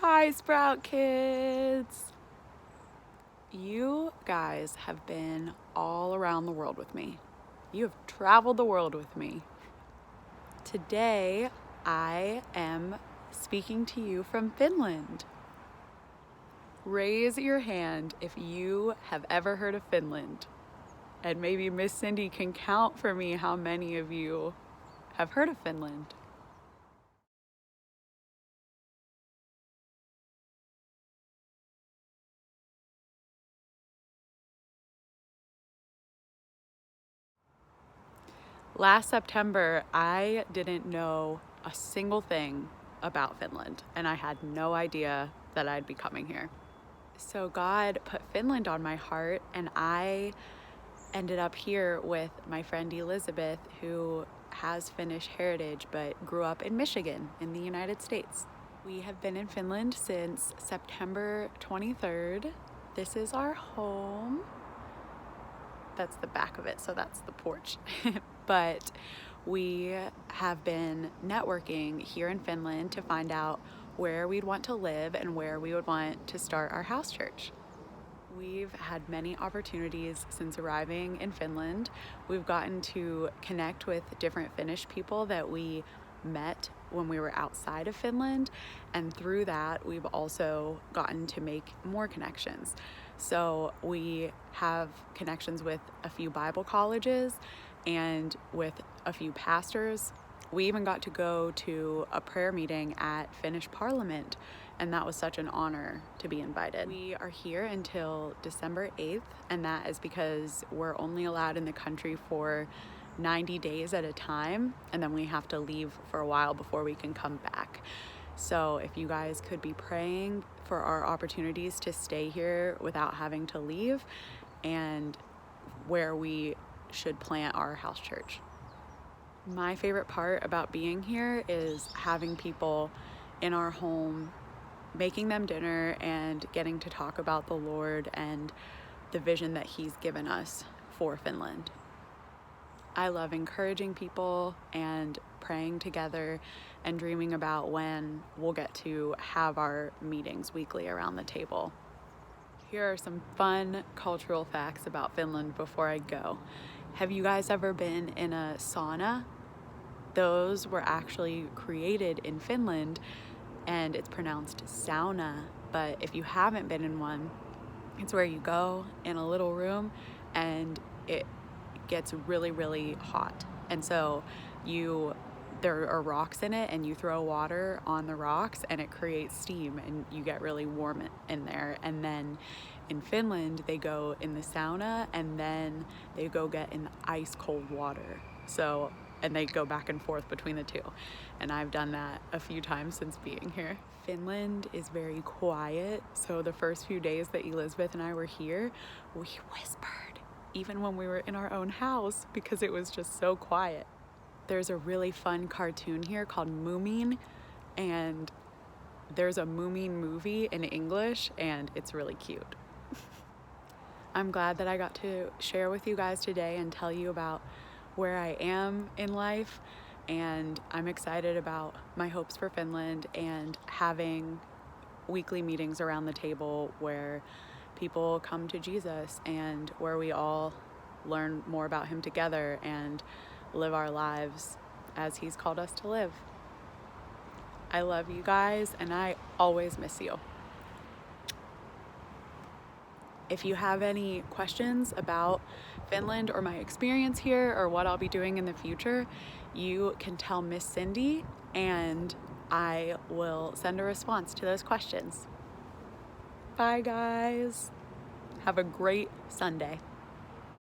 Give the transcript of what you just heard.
Hi, Sprout Kids! You guys have been all around the world with me. You have traveled the world with me. Today, I am speaking to you from Finland. Raise your hand if you have ever heard of Finland. And maybe Miss Cindy can count for me how many of you have heard of Finland. Last September, I didn't know a single thing about Finland, and I had no idea that I'd be coming here. So God put Finland on my heart, and I ended up here with my friend Elizabeth, who has Finnish heritage but grew up in Michigan in the United States. We have been in Finland since September 23rd. This is our home. That's the back of it, so that's the porch. But we have been networking here in Finland to find out where we'd want to live and where we would want to start our house church. We've had many opportunities since arriving in Finland. We've gotten to connect with different Finnish people that we met when we were outside of Finland, and through that we've also gotten to make more connections. So we have connections with a few Bible colleges and with a few pastors. We even got to go to a prayer meeting at Finnish Parliament, and that was such an honor to be invited. We are here until December 8th, and that is because we're only allowed in the country for 90 days at a time, and then we have to leave for a while before we can come back. So if you guys could be praying for our opportunities to stay here without having to leave, and where we should plant our house church. My favorite part about being here is having people in our home, making them dinner and getting to talk about the Lord and the vision that He's given us for Finland. I love encouraging people and praying together and dreaming about when we'll get to have our meetings weekly around the table. Here are some fun cultural facts about Finland before I go. Have you guys ever been in a sauna? Those were actually created in Finland, and it's pronounced sauna, but if you haven't been in one, it's where you go in a little room and it gets really, really hot. And so there are rocks in it, and you throw water on the rocks and it creates steam and you get really warm in there. And then in Finland, they go in the sauna and then they go get in the ice cold water. And they go back and forth between the two. And I've done that a few times since being here. Finland is very quiet. So the first few days that Elizabeth and I were here, we whispered, even when we were in our own house, because it was just so quiet. There's a really fun cartoon here called Moomin, and there's a Moomin movie in English, and it's really cute. I'm glad that I got to share with you guys today and tell you about where I am in life, and I'm excited about my hopes for Finland and having weekly meetings around the table where people come to Jesus and where we all learn more about Him together and live our lives as He's called us to live. I love you guys, and I always miss you. If you have any questions about Finland or my experience here or what I'll be doing in the future, you can tell Miss Cindy and I will send a response to those questions. Bye guys. Have a great Sunday.